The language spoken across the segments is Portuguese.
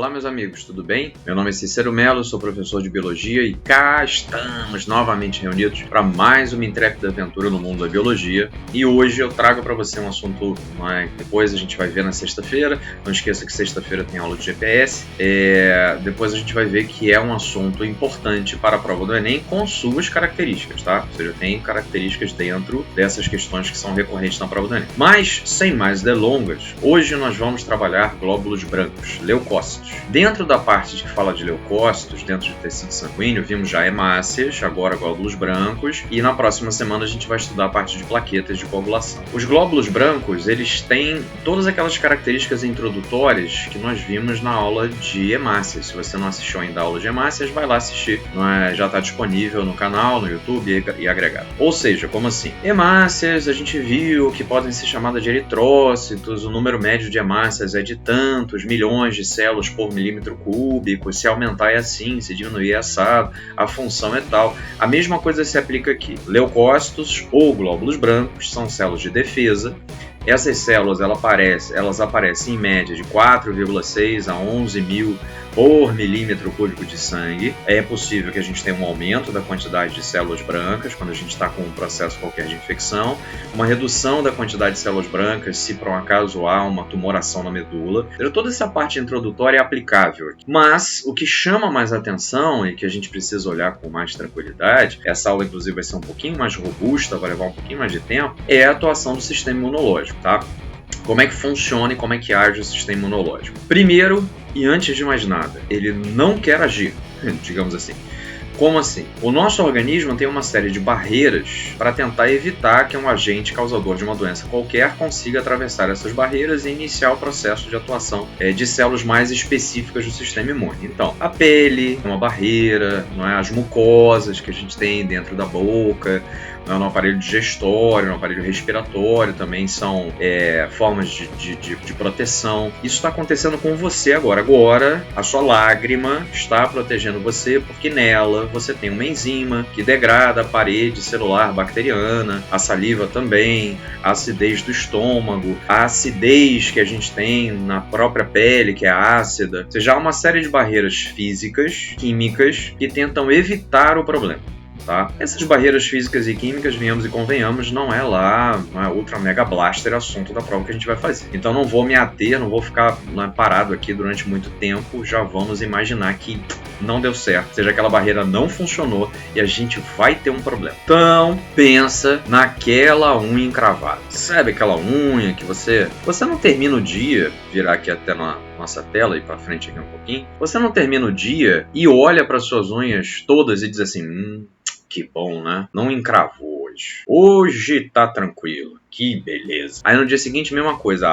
Olá meus amigos, tudo bem? Meu nome é Cícero Mello, sou professor de Biologia e cá estamos novamente reunidos para mais uma intrépida aventura no mundo da Biologia. E hoje eu trago para você um assunto que depois a gente vai ver na sexta-feira. Não esqueça que sexta-feira tem aula de GPS. Depois a gente vai ver que é um assunto importante para a prova do Enem com suas características, tá? Ou seja, tem características dentro dessas questões que são recorrentes na prova do Enem. Mas, sem mais delongas, hoje nós vamos trabalhar glóbulos brancos, leucócitos. Dentro da parte que fala de leucócitos, dentro do tecido sanguíneo, vimos já hemácias, agora glóbulos brancos, e na próxima semana a gente vai estudar a parte de plaquetas de coagulação. Os glóbulos brancos, eles têm todas aquelas características introdutórias que nós vimos na aula de hemácias. Se você não assistiu ainda a aula de hemácias, vai lá assistir. Já está disponível no canal, no YouTube e agregado. Ou seja, como assim? Hemácias, a gente viu que podem ser chamadas de eritrócitos, o número médio de hemácias é de tantos milhões de células por milímetro cúbico, se aumentar é assim, se diminuir é assado, a função é tal. A mesma coisa se aplica aqui. Leucócitos ou glóbulos brancos são células de defesa. Essas células elas aparecem em média de 4,6 a 11 mil por milímetro cúbico de sangue. É possível que a gente tenha um aumento da quantidade de células brancas quando a gente está com um processo qualquer de infecção, uma redução da quantidade de células brancas se por um acaso há uma tumoração na medula. Toda essa parte introdutória é aplicável aqui. Mas o que chama mais atenção e que a gente precisa olhar com mais tranquilidade, essa aula inclusive vai ser um pouquinho mais robusta, vai levar um pouquinho mais de tempo, é a atuação do sistema imunológico, tá? Como é que funciona e como é que age o sistema imunológico? Primeiro, e antes de mais nada, ele não quer agir, digamos assim. Como assim? O nosso organismo tem uma série de barreiras para tentar evitar que um agente causador de uma doença qualquer consiga atravessar essas barreiras e iniciar o processo de atuação de células mais específicas do sistema imune. Então, a pele é uma barreira, não é? As mucosas que a gente tem dentro da boca, no aparelho digestório, no aparelho respiratório também são formas de proteção. Isso está acontecendo com você agora. Agora, a sua lágrima está protegendo você porque nela você tem uma enzima que degrada a parede celular bacteriana, a saliva também, a acidez do estômago, a acidez que a gente tem na própria pele, que é ácida. Ou seja, há uma série de barreiras físicas, químicas, que tentam evitar o problema. Tá? Essas barreiras físicas e químicas, venhamos e convenhamos, não é ultra mega blaster assunto da prova que a gente vai fazer. Então não vou me ater, não vou ficar parado aqui durante muito tempo, já vamos imaginar que não deu certo, ou seja, aquela barreira não funcionou e a gente vai ter um problema. Então pensa naquela unha encravada. Sabe aquela unha que você não termina o dia, virar aqui até na nossa tela e para frente aqui um pouquinho, você não termina o dia e olha para suas unhas todas e diz assim, que bom, né? Não encravou hoje. Hoje tá tranquilo. Que beleza. Aí no dia seguinte, mesma coisa.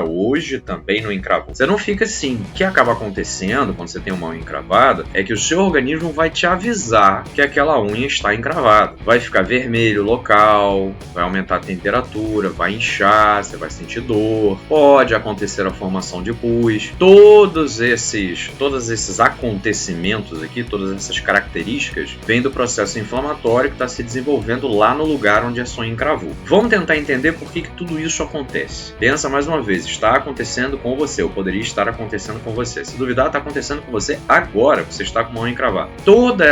Hoje também não encravou. Você não fica assim. O que acaba acontecendo quando você tem uma unha encravada é que o seu organismo vai te avisar que aquela unha está encravada. Vai ficar vermelho o local, vai aumentar a temperatura, vai inchar, você vai sentir dor, pode acontecer a formação de pus. Todos esses acontecimentos aqui, todas essas características, vêm do processo inflamatório que está se desenvolvendo lá no lugar onde a sua unha encravou. Vamos tentar entender por que tudo isso acontece. Pensa mais uma vez, está acontecendo com você, ou poderia estar acontecendo com você. Se duvidar, está acontecendo com você agora, você está com uma unha encravada. Todo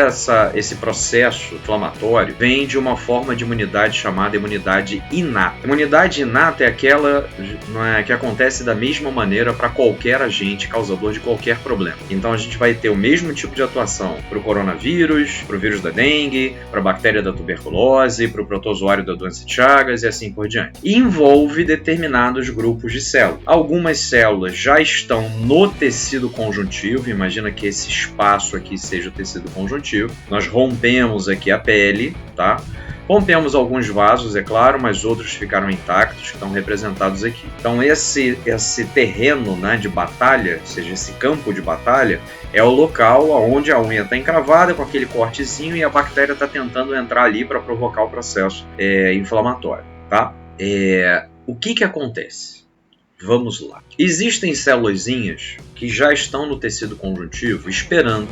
esse processo inflamatório vem de uma forma de imunidade chamada imunidade inata. Imunidade inata é aquela que acontece da mesma maneira para qualquer agente causador de qualquer problema. Então a gente vai ter o mesmo tipo de atuação para o coronavírus, para o vírus da dengue, para a bactéria da tuberculose, para o protozoário da doença de Chagas e assim por diante. E envolve determinados grupos de células. Algumas células já estão no tecido conjuntivo, imagina que esse espaço aqui seja o tecido conjuntivo. Nós rompemos aqui a pele, tá? Rompemos alguns vasos, é claro, mas outros ficaram intactos, que estão representados aqui. Então esse terreno de batalha, ou seja, esse campo de batalha, é o local onde a unha está encravada com aquele cortezinho e a bactéria está tentando entrar ali para provocar o processo inflamatório, tá? O que acontece? Vamos lá. Existem célulazinhas que já estão no tecido conjuntivo esperando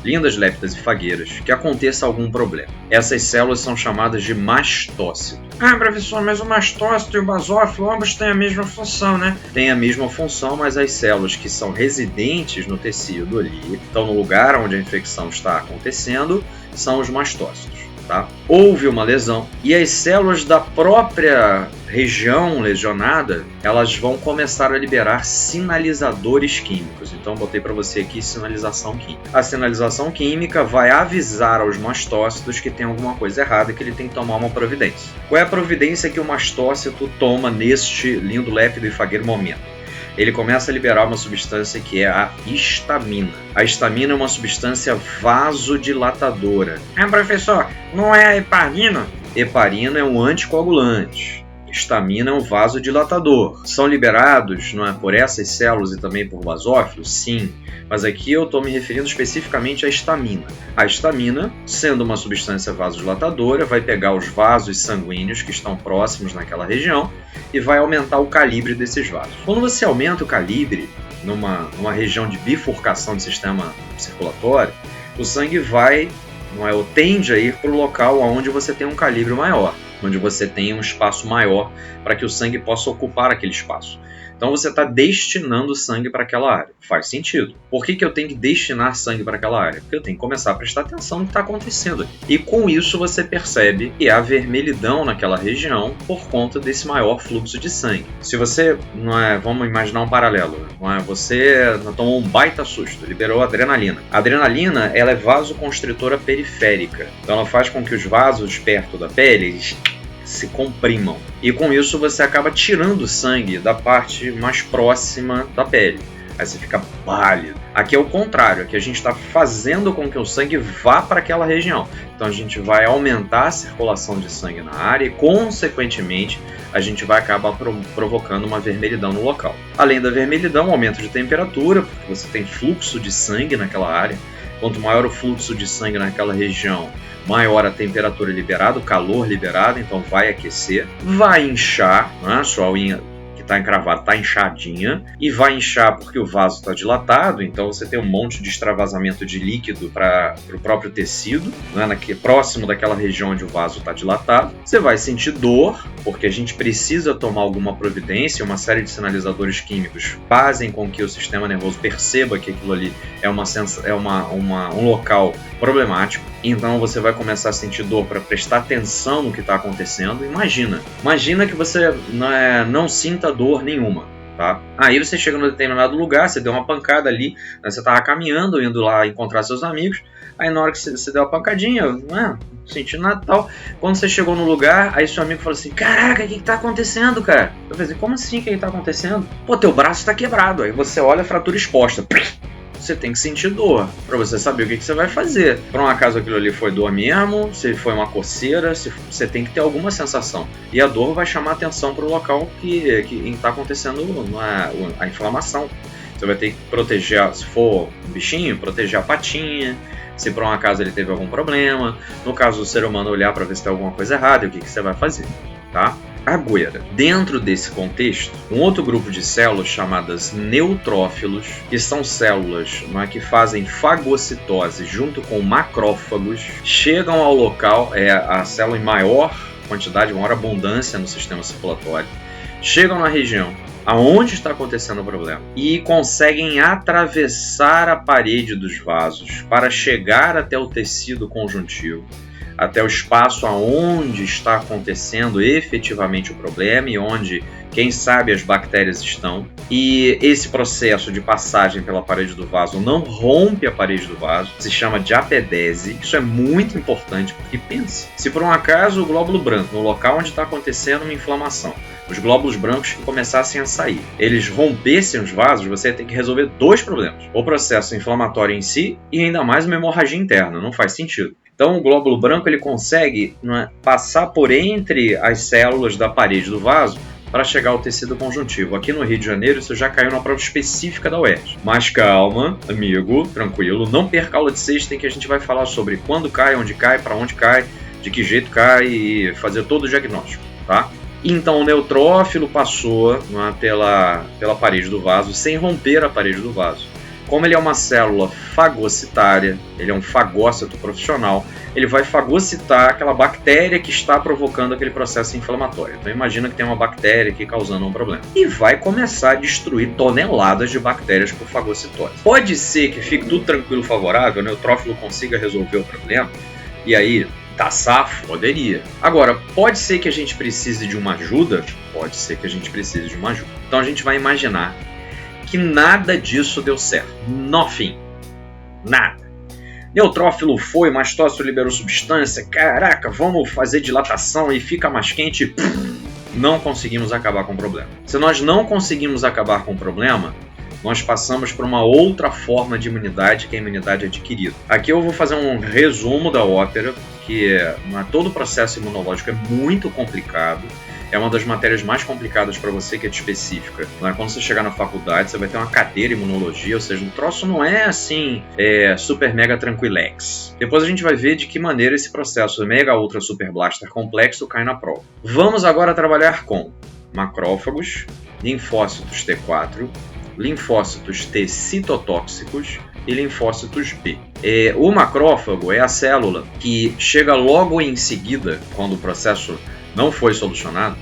lindas lépidas e fagueiras, que aconteça algum problema. Essas células são chamadas de mastócito. Ah, professor, mas o mastócito e o basófilo ambos têm a mesma função, né? Tem a mesma função, mas as células que são residentes no tecido ali, estão no lugar onde a infecção está acontecendo, são os mastócitos. Tá? Houve uma lesão e as células da própria região lesionada, elas vão começar a liberar sinalizadores químicos. Então botei para você aqui sinalização química. A sinalização química vai avisar aos mastócitos que tem alguma coisa errada e que ele tem que tomar uma providência. Qual é a providência que o mastócito toma neste lindo, lépido e fagueiro momento? Ele começa a liberar uma substância que é a histamina. A histamina é uma substância vasodilatadora. Ah, professor, não é a heparina? Heparina é um anticoagulante. Histamina é um vasodilatador. São liberados, não é, por essas células e também por basófilos? Sim, mas aqui eu estou me referindo especificamente à histamina. A histamina, sendo uma substância vasodilatadora, vai pegar os vasos sanguíneos que estão próximos naquela região e vai aumentar o calibre desses vasos. Quando você aumenta o calibre numa região de bifurcação do sistema circulatório, o sangue vai, não é, ou tende a ir para o local onde você tem um calibre maior, onde você tem um espaço maior para que o sangue possa ocupar aquele espaço. Então você está destinando sangue para aquela área. Faz sentido. Por que eu tenho que destinar sangue para aquela área? Porque eu tenho que começar a prestar atenção no que está acontecendo aqui. E com isso você percebe que há vermelhidão naquela região por conta desse maior fluxo de sangue. Se você, não é, vamos imaginar um paralelo, não é, você tomou um baita susto, liberou adrenalina. A adrenalina, ela é vasoconstritora periférica. Então ela faz com que os vasos perto da pele se comprimam. E com isso você acaba tirando sangue da parte mais próxima da pele. Aí você fica pálido. Aqui é o contrário, aqui a gente está fazendo com que o sangue vá para aquela região. Então a gente vai aumentar a circulação de sangue na área e, consequentemente, a gente vai acabar provocando uma vermelhidão no local. Além da vermelhidão, aumento de temperatura, porque você tem fluxo de sangue naquela área. Quanto maior o fluxo de sangue naquela região, maior a temperatura liberada, o calor liberado, então vai aquecer, vai inchar, né? A sua unha que está encravada está inchadinha, e vai inchar porque o vaso está dilatado, então você tem um monte de extravasamento de líquido para o próprio tecido, né? Próximo daquela região onde o vaso está dilatado. Você vai sentir dor, porque a gente precisa tomar alguma providência, uma série de sinalizadores químicos fazem com que o sistema nervoso perceba que aquilo ali é um local problemático. Então você vai começar a sentir dor para prestar atenção no que está acontecendo. Imagina que você não sinta dor nenhuma, tá? Aí você chega num determinado lugar, você deu uma pancada ali, né? Você estava caminhando, indo lá encontrar seus amigos. Aí na hora que você deu a pancadinha, não sentindo nada e tal, quando você chegou no lugar, aí seu amigo falou assim: caraca, o que tá acontecendo, cara? Eu falei assim: como assim, o que tá acontecendo? Pô, teu braço tá quebrado. Aí você olha a fratura exposta. Você tem que sentir dor para você saber o que você vai fazer. Por um acaso aquilo ali foi dor mesmo, se foi uma coceira, você tem que ter alguma sensação. E a dor vai chamar atenção para o local que está acontecendo a inflamação. Você vai ter que proteger, se for um bichinho, proteger a patinha. Se por um acaso ele teve algum problema, no caso do ser humano, olhar para ver se tem alguma coisa errada e o que você vai fazer, tá? Agora, dentro desse contexto, um outro grupo de células chamadas neutrófilos, que são células que fazem fagocitose junto com macrófagos, chegam ao local, a célula em maior quantidade, maior abundância no sistema circulatório, chegam na região aonde está acontecendo o problema e conseguem atravessar a parede dos vasos para chegar até o tecido conjuntivo, até o espaço aonde está acontecendo efetivamente o problema e onde, quem sabe, as bactérias estão. E esse processo de passagem pela parede do vaso não rompe a parede do vaso, se chama de apedese. Isso é muito importante, porque pensa, se por um acaso o glóbulo branco, no local onde está acontecendo uma inflamação, os glóbulos brancos que começassem a sair, eles rompessem os vasos, você tem que resolver dois problemas: o processo inflamatório em si e ainda mais uma hemorragia interna. Não faz sentido. Então o glóbulo branco ele consegue passar por entre as células da parede do vaso para chegar ao tecido conjuntivo. Aqui no Rio de Janeiro isso já caiu na prova específica da UERJ. Mas calma, amigo, tranquilo, não perca a aula de sexta em que a gente vai falar sobre quando cai, onde cai, para onde cai, de que jeito cai e fazer todo o diagnóstico, tá? Então o neutrófilo passou pela parede do vaso sem romper a parede do vaso. como ele é uma célula fagocitária, ele é um fagócito profissional, ele vai fagocitar aquela bactéria que está provocando aquele processo inflamatório. Então imagina que tem uma bactéria aqui causando um problema. E vai começar a destruir toneladas de bactérias por fagocitose. Pode ser que fique tudo tranquilo, favorável, o neutrófilo consiga resolver o problema, e aí tá safo? Poderia. Agora, pode ser que a gente precise de uma ajuda? Pode ser que a gente precise de uma ajuda. Então a gente vai imaginar que nada disso deu certo. Nothing. Nada. Neutrófilo foi, mastócito liberou substância, caraca, vamos fazer dilatação e fica mais quente. Não conseguimos acabar com o problema. Se nós não conseguimos acabar com o problema, nós passamos por uma outra forma de imunidade, que é a imunidade adquirida. Aqui eu vou fazer um resumo da ópera, que todo o processo imunológico é muito complicado. É uma das matérias mais complicadas para você que é de específica. Quando você chegar na faculdade, você vai ter uma cadeira em imunologia, ou seja, o troço não é assim, super mega tranquilex. Depois a gente vai ver de que maneira esse processo mega ultra super blaster complexo cai na prova. Vamos agora trabalhar com macrófagos, linfócitos T4, linfócitos T citotóxicos e linfócitos B. O macrófago é a célula que chega logo em seguida, quando o processo não foi solucionado.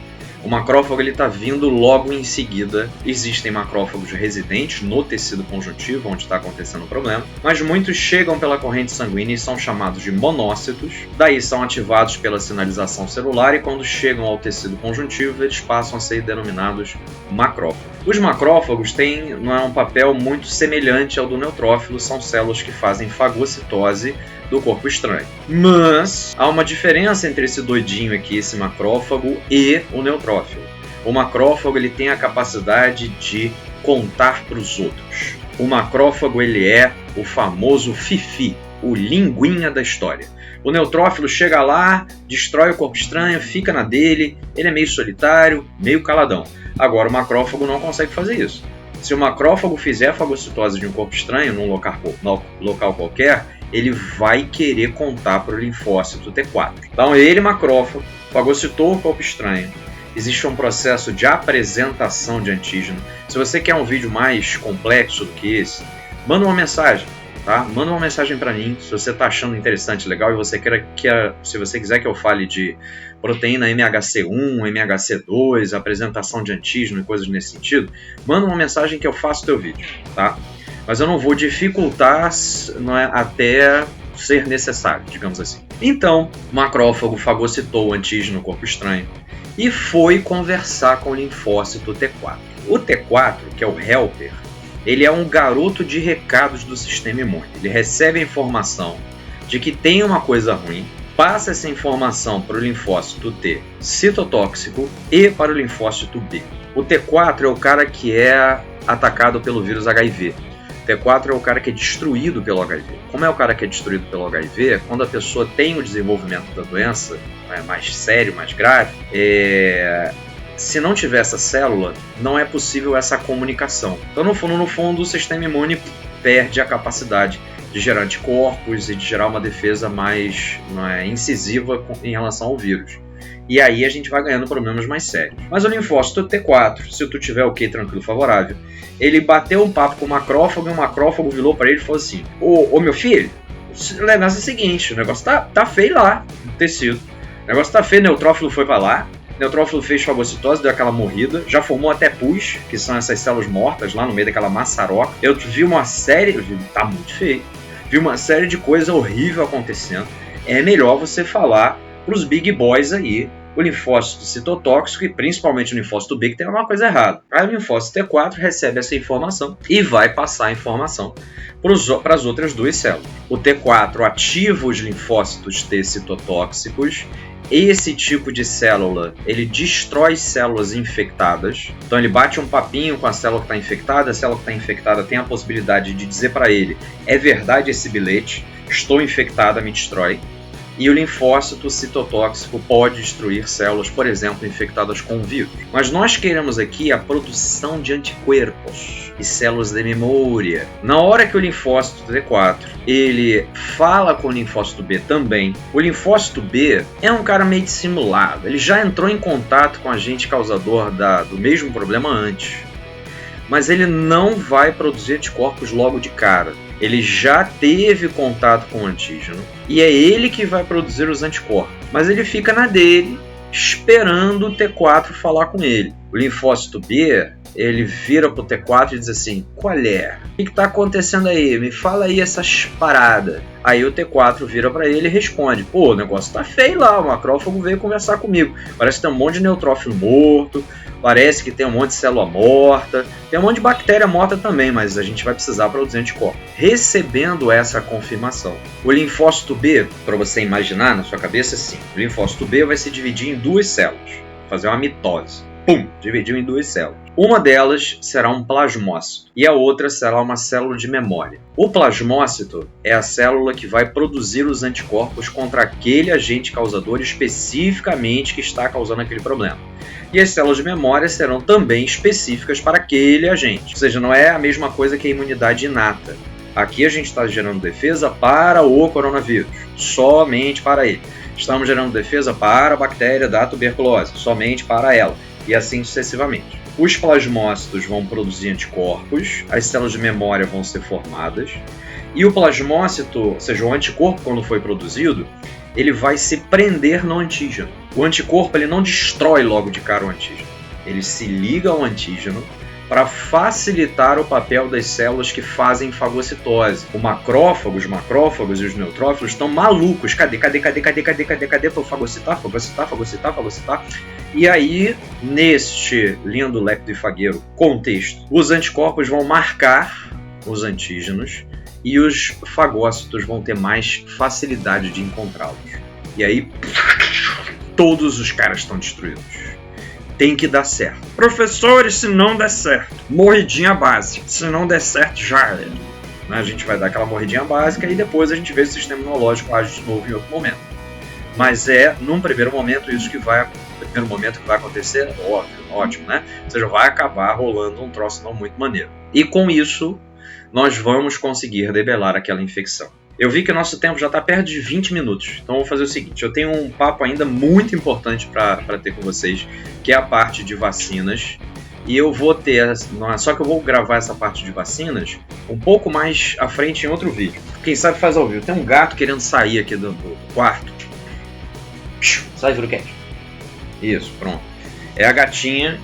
O macrófago está vindo logo em seguida. Existem macrófagos residentes no tecido conjuntivo, onde está acontecendo o problema, mas muitos chegam pela corrente sanguínea e são chamados de monócitos, daí são ativados pela sinalização celular e quando chegam ao tecido conjuntivo, eles passam a ser denominados macrófagos. Os macrófagos têm um papel muito semelhante ao do neutrófilo, são células que fazem fagocitose do corpo estranho. Mas há uma diferença entre esse doidinho aqui, esse macrófago, e o neutrófilo. O macrófago ele tem a capacidade de contar para os outros. O macrófago ele é o famoso fifi, o linguinha da história. O neutrófilo chega lá, destrói o corpo estranho, fica na dele, ele é meio solitário, meio caladão. Agora o macrófago não consegue fazer isso. Se o macrófago fizer a fagocitose de um corpo estranho num local qualquer, ele vai querer contar para o linfócito T4. Então ele, macrófago, fagocitou o corpo estranho. Existe um processo de apresentação de antígeno. Se você quer um vídeo mais complexo do que esse, manda uma mensagem, tá? Manda uma mensagem para mim, se você está achando interessante, legal, e você se você quiser que eu fale de proteína MHC1, MHC2, apresentação de antígeno e coisas nesse sentido, manda uma mensagem que eu faço o teu vídeo, tá? Mas eu não vou dificultar até ser necessário, digamos assim. Então, o macrófago fagocitou o antígeno no corpo estranho e foi conversar com o linfócito T4. O T4, que é o helper, ele é um garoto de recados do sistema imune. Ele recebe a informação de que tem uma coisa ruim, passa essa informação para o linfócito T citotóxico e para o linfócito B. O T4 é o cara que é atacado pelo vírus HIV. T4 é o cara que é destruído pelo HIV. Como é o cara que é destruído pelo HIV? Quando a pessoa tem o desenvolvimento da doença mais sério, mais grave, se não tiver essa célula, não é possível essa comunicação. Então, no fundo, o sistema imune perde a capacidade de gerar anticorpos e de gerar uma defesa mais incisiva em relação ao vírus. E aí a gente vai ganhando problemas mais sérios. Mas o linfócito T4, se tu tiver ok, tranquilo, favorável, ele bateu um papo com o macrófago e o macrófago virou para ele e falou assim: ô meu filho, o negócio é o seguinte, o negócio tá feio lá no tecido. O negócio tá feio, o neutrófilo foi para lá, o neutrófilo fez fagocitose, deu aquela morrida, já formou até pus, que são essas células mortas lá no meio daquela maçaroca. Eu vi uma série, tá muito feio, vi uma série de coisas horríveis acontecendo. É melhor você falar para os big boys aí, o linfócito citotóxico e principalmente o linfócito B, que tem uma coisa errada. Aí o linfócito T4 recebe essa informação e vai passar a informação para as outras duas células. O T4 ativa os linfócitos T citotóxicos. Esse tipo de célula, ele destrói células infectadas. Então ele bate um papinho com a célula que está infectada. A célula que está infectada tem a possibilidade de dizer para ele: é verdade esse bilhete, estou infectada, me destrói. E o linfócito citotóxico pode destruir células, por exemplo, infectadas com vírus. Mas nós queremos aqui a produção de anticorpos e células de memória. Na hora que o linfócito T4 ele fala com o linfócito B também, o linfócito B é um cara meio dissimulado. Ele já entrou em contato com o agente causador do mesmo problema antes. mas ele não vai produzir anticorpos logo de cara. Ele já teve contato com o antígeno e é ele que vai produzir os anticorpos, mas ele fica na dele, esperando o T4 falar com ele. O linfócito B, ele vira pro T4 e diz assim: qual é? O que está acontecendo aí? Me fala aí essas paradas. Aí o T4 vira para ele e responde: pô, o negócio tá feio lá, o macrófago veio conversar comigo. Parece que tem um monte de neutrófilo morto, parece que tem um monte de célula morta, tem um monte de bactéria morta também, mas a gente vai precisar produzir anticorpos. Recebendo essa confirmação, o linfócito B, para você imaginar na sua cabeça assim, o linfócito B vai se dividir em duas células, fazer uma mitose. Pum! Dividiu em duas células. Uma delas será um plasmócito e a outra será uma célula de memória. O plasmócito é a célula que vai produzir os anticorpos contra aquele agente causador especificamente que está causando aquele problema. E as células de memória serão também específicas para aquele agente. Ou seja, não é a mesma coisa que a imunidade inata. Aqui a gente está gerando defesa para o coronavírus, somente para ele. Estamos gerando defesa para a bactéria da tuberculose, somente para ela. E assim sucessivamente. Os plasmócitos vão produzir anticorpos, as células de memória vão ser formadas, e o plasmócito, ou seja, o anticorpo, quando foi produzido, ele vai se prender no antígeno. O anticorpo ele não destrói logo de cara o antígeno, ele se liga ao antígeno para facilitar o papel das células que fazem fagocitose. Os macrófagos e os neutrófilos estão malucos. Cadê para fagocitar? E aí, neste lindo leque de fagueiro contexto, os anticorpos vão marcar os antígenos e os fagócitos vão ter mais facilidade de encontrá-los. E aí, todos os caras estão destruídos. Tem que dar certo. Professores, se não der certo, morridinha básica. Se não der certo, já é. A gente vai dar aquela morridinha básica e depois a gente vê se o sistema imunológico age de novo em outro momento. Mas num primeiro momento, isso que vai acontecer, ótimo, né? Ou seja, vai acabar rolando um troço não muito maneiro. E com isso, nós vamos conseguir debelar aquela infecção. Eu vi que o nosso tempo já está perto de 20 minutos, então eu vou fazer o seguinte, eu tenho um papo ainda muito importante para ter com vocês, que é a parte de vacinas, e eu vou ter, só que eu vou gravar essa parte de vacinas um pouco mais à frente em outro vídeo. Quem sabe faz ao vivo. Tem um gato querendo sair aqui do quarto. Sai, Juruquete. Isso, pronto. É a gatinha,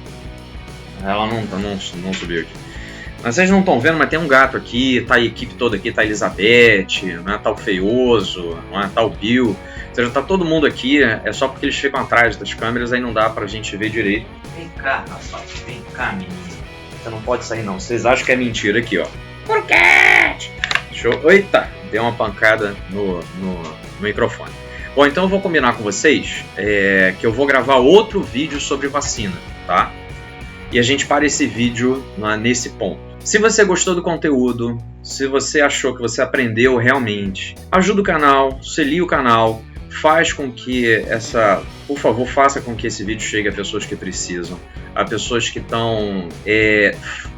ela não subiu aqui. Mas vocês não estão vendo, mas tem um gato aqui, tá a equipe toda aqui, tá a Elizabeth, né, tá o Feioso, né, tá o Bill, ou seja, tá todo mundo aqui, é só porque eles ficam atrás das câmeras, aí não dá pra gente ver direito. Vem cá, rapaz, vem cá, menino. Você não pode sair não, vocês acham que é mentira aqui, ó. Croquete! Eita, deu uma pancada no microfone. Bom, então eu vou combinar com vocês que eu vou gravar outro vídeo sobre vacina, tá? E a gente para esse vídeo nesse ponto. Se você gostou do conteúdo, se você achou que você aprendeu realmente, ajuda o canal, auxilia o canal, faz com que por favor, faça com que esse vídeo chegue a pessoas que precisam, a pessoas que estão,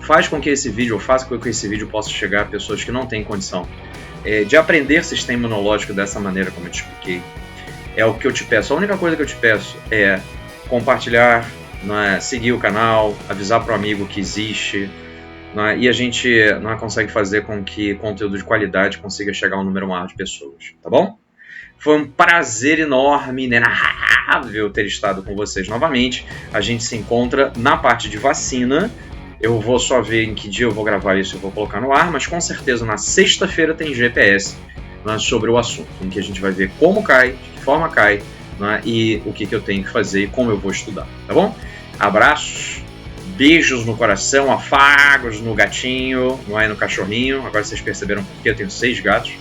faz com que esse vídeo, ou faça com que esse vídeo possa chegar a pessoas que não têm condição de aprender sistema imunológico dessa maneira como eu te expliquei. É o que eu te peço, a única coisa que eu te peço é compartilhar, seguir o canal, avisar para o amigo que existe, e a gente consegue fazer com que conteúdo de qualidade consiga chegar a um número maior de pessoas, tá bom? Foi um prazer enorme, inenarrável ter estado com vocês novamente. A gente se encontra na parte de vacina. Eu vou só ver em que dia eu vou gravar isso e vou colocar no ar, mas com certeza na sexta-feira tem GPS sobre o assunto, em que a gente vai ver como cai, de que forma cai, e o que eu tenho que fazer e como eu vou estudar, tá bom? Abraços, beijos no coração, afagos no gatinho, no cachorrinho. Agora vocês perceberam porque eu tenho 6 gatos.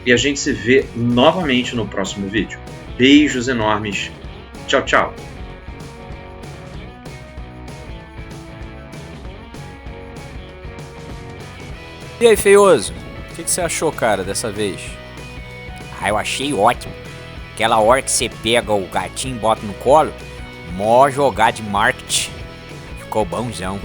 E a gente se vê novamente no próximo vídeo. Beijos enormes. Tchau, tchau. E aí, Feioso? O que você achou, cara, dessa vez? Ah, eu achei ótimo. Aquela hora que você pega o gatinho e bota no colo, mó jogada de marketing. Ficou bonzão.